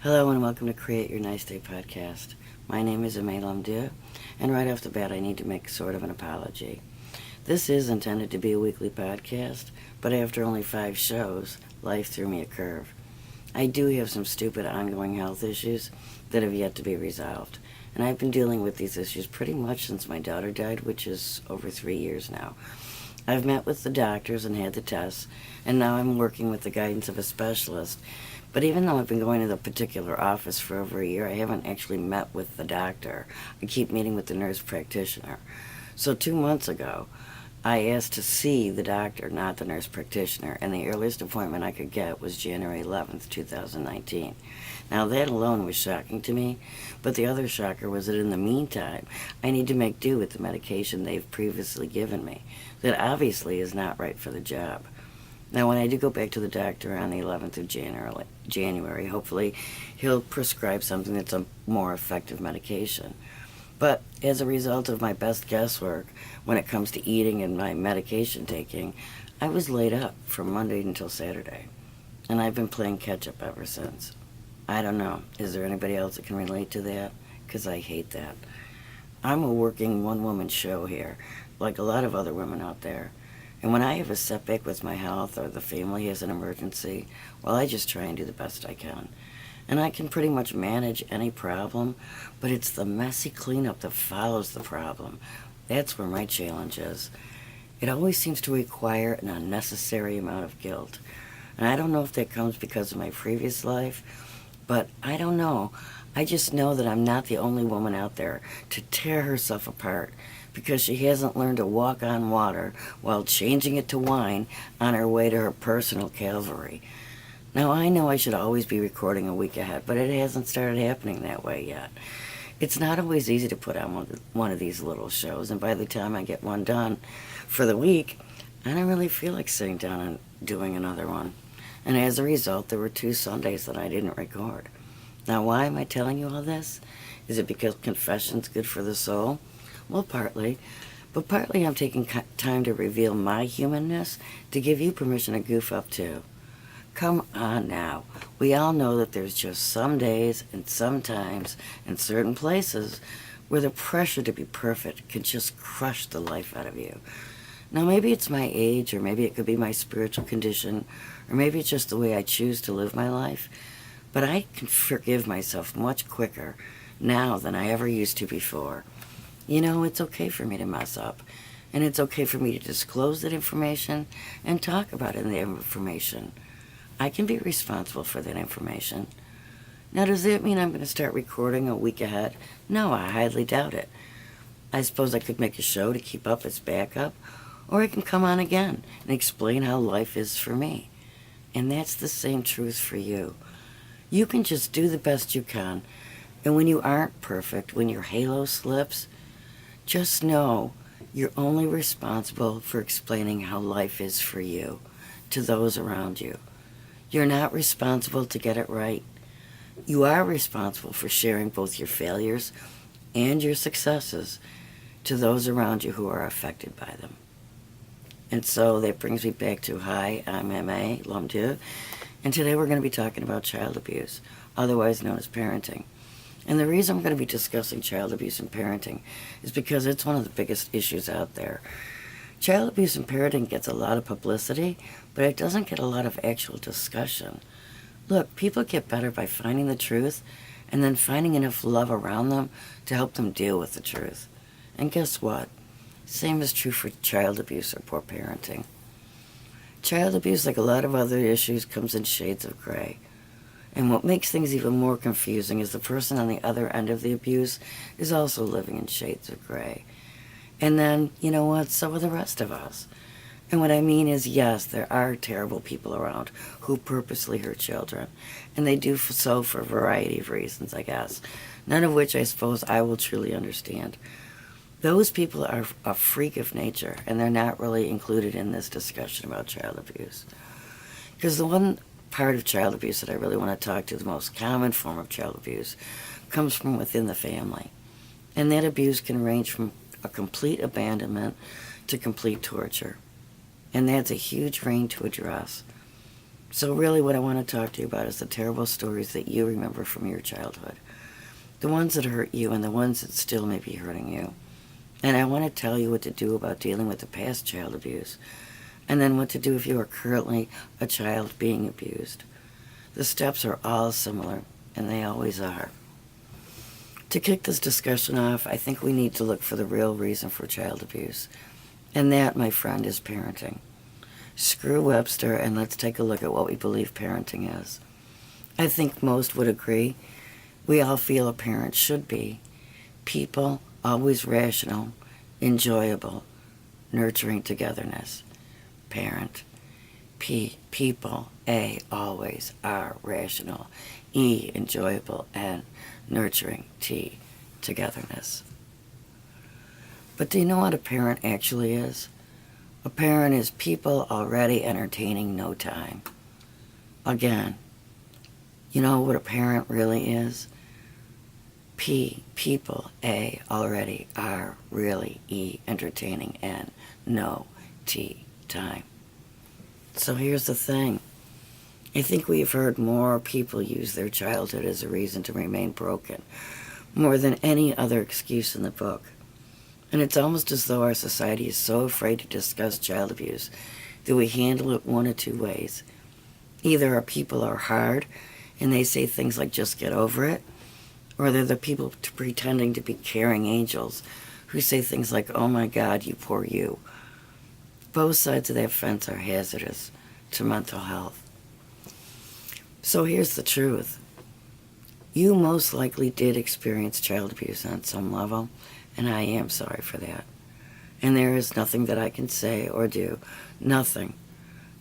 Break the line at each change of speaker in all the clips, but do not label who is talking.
Hello and welcome to Create Your Nice Day podcast. My name is Aimee Lamdieu, and right off the bat I need to make sort of an apology. This is intended to be a weekly podcast, but after only 5 shows, life threw me a curve. I do have some stupid ongoing health issues that have yet to be resolved, and I've been dealing with these issues pretty much since my daughter died, which is over 3 years now. I've met with the doctors and had the tests, and now I'm working with the guidance of a specialist. But even though I've been going to the particular office for over a year, I haven't actually met with the doctor. I keep meeting with the nurse practitioner. So 2 months ago, I asked to see the doctor, not the nurse practitioner, and the earliest appointment I could get was January 11th, 2019. Now that alone was shocking to me, but the other shocker was that in the meantime, I need to make do with the medication they've previously given me, that obviously is not right for the job. Now, when I do go back to the doctor on the 11th of January, hopefully he'll prescribe something that's a more effective medication. But as a result of my best guesswork when it comes to eating and my medication taking, I was laid up from Monday until Saturday. And I've been playing catch-up ever since. I don't know. Is there anybody else that can relate to that? Because I hate that. I'm a working one-woman show here, like a lot of other women out there. And when I have a setback with my health or the family has an emergency, well, I just try and do the best I can. And I can pretty much manage any problem, but it's the messy cleanup that follows the problem. That's where my challenge is. It always seems to require an unnecessary amount of guilt. And I don't know if that comes because of my previous life, but I don't know. I just know that I'm not the only woman out there to tear herself apart because she hasn't learned to walk on water while changing it to wine on her way to her personal Calvary. Now, I know I should always be recording a week ahead, but it hasn't started happening that way yet. It's not always easy to put on one of these little shows, and by the time I get one done for the week, I don't really feel like sitting down and doing another one. And as a result, there were 2 Sundays that I didn't record. Now, why am I telling you all this? Is it because confession's good for the soul? Well, partly. But partly I'm taking time to reveal my humanness to give you permission to goof up too. Come on now. We all know that there's just some days and some times and certain places where the pressure to be perfect can just crush the life out of you. Now, maybe it's my age, or maybe it could be my spiritual condition, or maybe it's just the way I choose to live my life. But I can forgive myself much quicker now than I ever used to before. You know, it's okay for me to mess up, and it's okay for me to disclose that information and talk about it in the information. I can be responsible for that information. Now, does that mean I'm going to start recording a week ahead? No, I highly doubt it. I suppose I could make a show to keep up as backup, or I can come on again and explain how life is for me. And that's the same truth for you. You can just do the best you can, and when you aren't perfect, when your halo slips, just know you're only responsible for explaining how life is for you to those around you. You're not responsible to get it right. You are responsible for sharing both your failures and your successes to those around you who are affected by them. And so that brings me back to, hi, I'm Aimee Lamdieu, and today we're going to be talking about child abuse, otherwise known as parenting. And the reason I'm going to be discussing child abuse and parenting is because it's one of the biggest issues out there. Child abuse and parenting gets a lot of publicity, but it doesn't get a lot of actual discussion. Look, people get better by finding the truth and then finding enough love around them to help them deal with the truth. And guess what? Same is true for child abuse or poor parenting. Child abuse, like a lot of other issues, comes in shades of gray. And what makes things even more confusing is the person on the other end of the abuse is also living in shades of gray. And then, you know what, so are the rest of us. And what I mean is, yes, there are terrible people around who purposely hurt children. And they do so for a variety of reasons, I guess. None of which I suppose I will truly understand. Those people are a freak of nature, and they're not really included in this discussion about child abuse. Because the one part of child abuse that I really want to talk to, the most common form of child abuse, comes from within the family. And that abuse can range from a complete abandonment to complete torture. And that's a huge range to address. So really what I want to talk to you about is the terrible stories that you remember from your childhood. The ones that hurt you and the ones that still may be hurting you. And I want to tell you what to do about dealing with the past child abuse. And then what to do if you are currently a child being abused. The steps are all similar, and they always are. To kick this discussion off, I think we need to look for the real reason for child abuse. And that, my friend, is parenting. Screw Webster, and let's take a look at what we believe parenting is. I think most would agree. We all feel a parent should be people, always rational, enjoyable, nurturing togetherness. Parent. P, people. A, always. R, rational. E, enjoyable. N, nurturing. T, togetherness. But do you know what a parent actually is? A parent is people already entertaining no time. Again, you know what a parent really is? P, people. A, already. R, really. E, entertaining. N, no. T, time. So here's the thing. I think we've heard more people use their childhood as a reason to remain broken, more than any other excuse in the book. And it's almost as though our society is so afraid to discuss child abuse that we handle it one of two ways. Either our people are hard and they say things like just get over it, or they're the people pretending to be caring angels who say things like, oh my God, you poor you. Both sides of that fence are hazardous to mental health. So here's the truth. You most likely did experience child abuse on some level, and I am sorry for that. And there is nothing that I can say or do, nothing,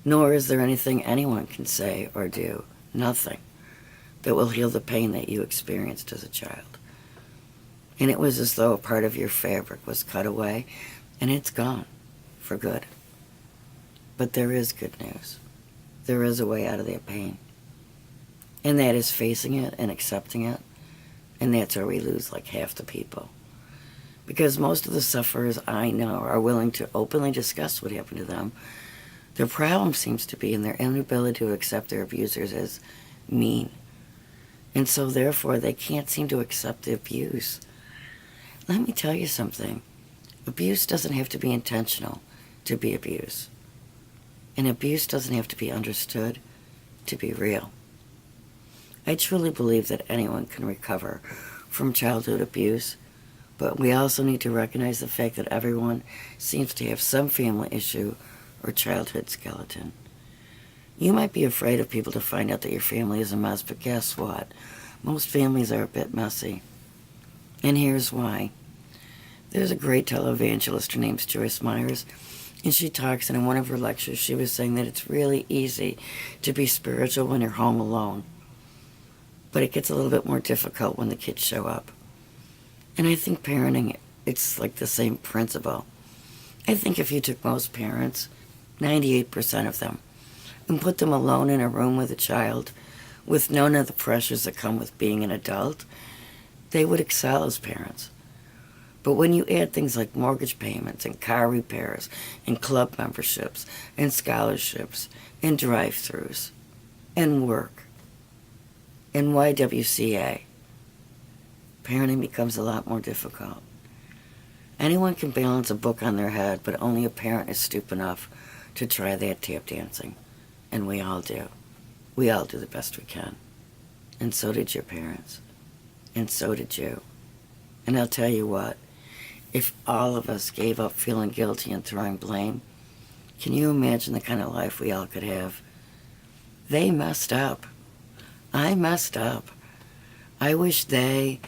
nor is there anything anyone can say or do, nothing, that will heal the pain that you experienced as a child. And it was as though a part of your fabric was cut away, and it's gone for good. But there is good news. There is a way out of that pain. And that is facing it and accepting it. And that's where we lose like half the people. Because most of the sufferers I know are willing to openly discuss what happened to them. Their problem seems to be in their inability to accept their abusers as mean. And so therefore they can't seem to accept the abuse. Let me tell you something. Abuse doesn't have to be intentional to be abuse. And abuse doesn't have to be understood to be real. I truly believe that anyone can recover from childhood abuse, but we also need to recognize the fact that everyone seems to have some family issue or childhood skeleton. You might be afraid of people to find out that your family is a mess, but guess what? Most families are a bit messy. And here's why. There's a great televangelist, her name's Joyce Myers, and she talks, and in one of her lectures she was saying that it's really easy to be spiritual when you're home alone. But it gets a little bit more difficult when the kids show up. And I think parenting, it's like the same principle. I think if you took most parents, 98% of them, and put them alone in a room with a child, with none of the pressures that come with being an adult, they would excel as parents. But when you add things like mortgage payments and car repairs and club memberships and scholarships and drive-thrus and work and YWCA, parenting becomes a lot more difficult. Anyone can balance a book on their head, but only a parent is stupid enough to try that tap dancing. And we all do. We all do the best we can. And so did your parents. And so did you. And I'll tell you what, if all of us gave up feeling guilty and throwing blame, can you imagine the kind of life we all could have? They messed up. I messed up. I wish I,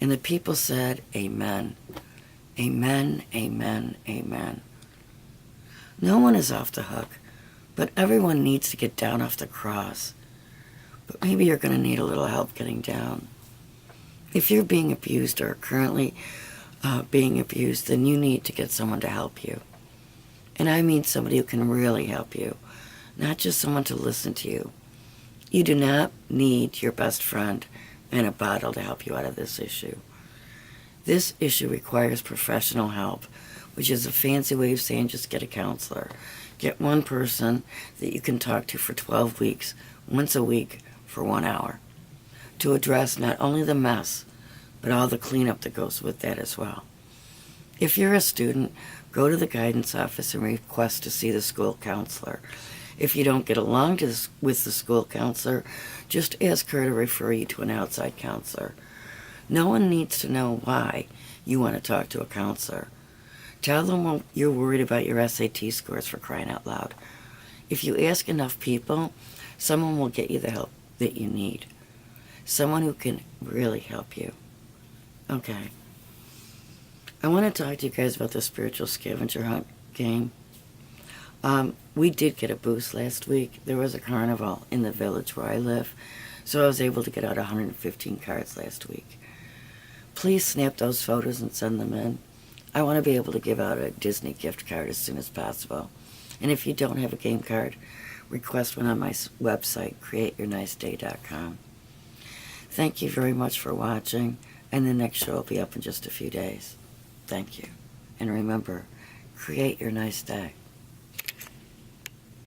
and the people said, amen. Amen, amen, amen. No one is off the hook, but everyone needs to get down off the cross. But maybe you're going to need a little help getting down. If you're being abused or currently being abused, then you need to get someone to help you. And I mean somebody who can really help you, not just someone to listen to you. You do not need your best friend and a bottle to help you out of this issue. This issue requires professional help, which is a fancy way of saying just get a counselor. Get one person that you can talk to for 12 weeks, once a week, for 1 hour, to address not only the mess, but all the cleanup that goes with that as well. If you're a student, go to the guidance office and request to see the school counselor. If you don't get along with the school counselor, just ask her to refer you to an outside counselor. No one needs to know why you want to talk to a counselor. Tell them you're worried about your SAT scores, for crying out loud. If you ask enough people, someone will get you the help that you need. Someone who can really help you. Okay. I want to talk to you guys about the spiritual scavenger hunt game. We did get a boost last week. There was a carnival in the village where I live, so I was able to get out 115 cards last week. Please snap those photos and send them in. I want to be able to give out a Disney gift card as soon as possible. And if you don't have a game card, request one on my website, createyourniceday.com. Thank you very much for watching, and the next show will be up in just a few days. Thank you. And remember, create your nice day.